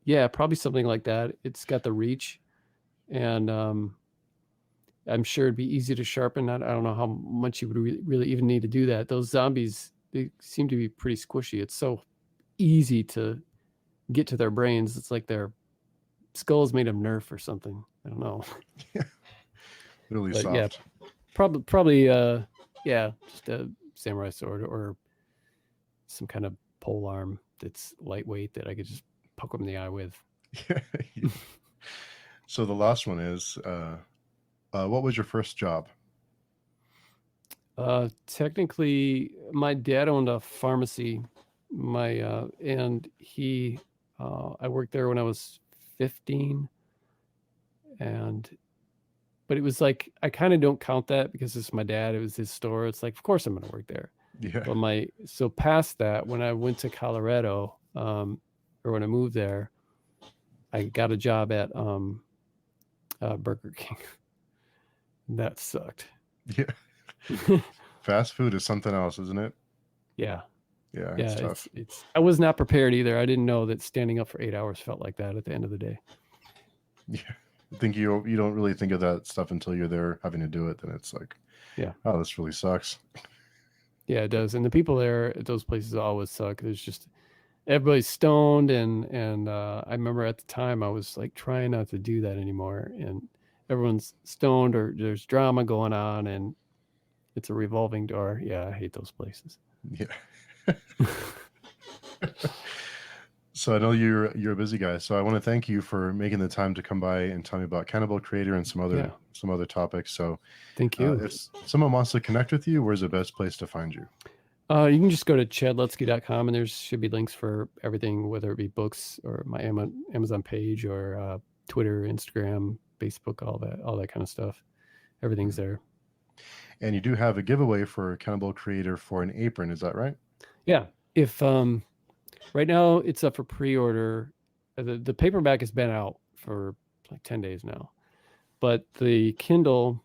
yeah, probably something like that. It's got the reach, and I'm sure it'd be easy to sharpen. I don't know how much you would really even need to do that. Those zombies, they seem to be pretty squishy. It's so easy to get to their brains. It's like their skull's made of Nerf or something. I don't know. Yeah. Really But soft. yeah, probably just a samurai sword or some kind of pole arm that's lightweight that I could just poke them in the eye with. Yeah. So the last one is, what was your first job? Technically, my dad owned a pharmacy. And he, I worked there when I was 15, but it was like, I kind of don't count that because it's my dad. It was his store. It's like, of course I'm going to work there. Yeah. But so past that, when I went to Colorado, or when I moved there, I got a job at Burger King. That sucked. Yeah. Fast food is something else, isn't it? Yeah. Yeah. Yeah. It's tough. I was not prepared either. I didn't know that standing up for 8 hours felt like that at the end of the day. Yeah. I think you don't really think of that stuff until you're there having to do it. Then it's like, yeah, oh, this really sucks. Yeah, it does. And the people there at those places always suck. There's just, everybody's stoned. And I remember at the time I was like trying not to do that anymore. And everyone's stoned or there's drama going on and it's a revolving door. Yeah, I hate those places. Yeah. So I know you're a busy guy, so I want to thank you for making the time to come by and tell me about Cannibal Creator and some other topics. So thank you. If someone wants to connect with you, where's the best place to find you? You can just go to chadlutzke.com and there should be links for everything, whether it be books or my Amazon page or Twitter, Instagram, Facebook, all that kind of stuff. Everything's there. And you do have a giveaway for Cannibal Creator for an apron, is that right? Yeah. If right now it's up for pre-order. The paperback has been out for like 10 days now, but the Kindle,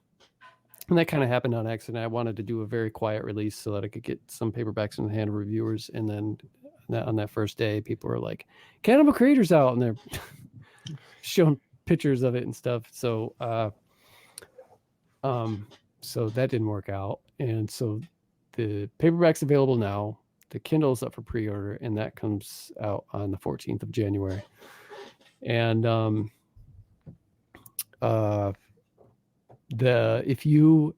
and that kind of happened on accident. I wanted to do a very quiet release so that I could get some paperbacks in the hand of reviewers. And then on that first day, people were like, Cannibal Creator's out, and they're showing pictures of it and stuff. So so that didn't work out, and so the paperback's available now. The Kindle's up for pre-order, and that comes out on the 14th of January. And if you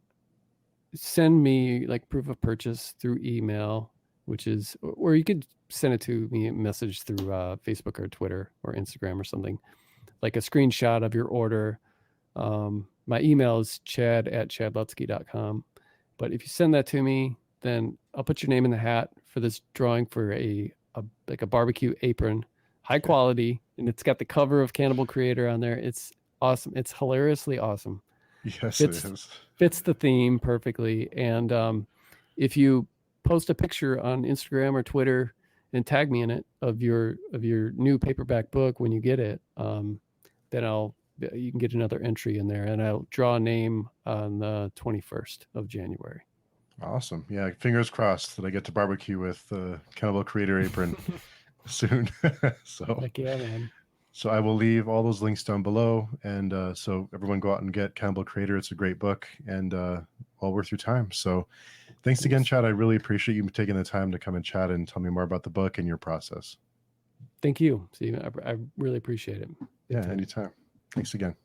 send me like proof of purchase through email, which is, or you could send it to me a message through Facebook or Twitter or Instagram or something, like a screenshot of your order. My email is chad@chadlutzke.com. But if you send that to me, then I'll put your name in the hat for this drawing for a barbecue apron, high quality, and it's got the cover of Cannibal Creator on there. It's awesome. It's hilariously awesome. Yes, it is. Fits the theme perfectly. And if you post a picture on Instagram or Twitter and tag me in it of your new paperback book when you get it, then you can get another entry in there, and I'll draw a name on the 21st of January. Awesome. Yeah, fingers crossed that I get to barbecue with the Cannibal Creator apron soon. So Heck yeah, man. So I will leave all those links down below, and so everyone go out and get Cannibal Creator. It's a great book, and well worth your time. So thanks again, Chad. I really appreciate you taking the time to come and chat and tell me more about the book and your process. Thank you. See, I really appreciate it. Yeah, anytime. Thanks again.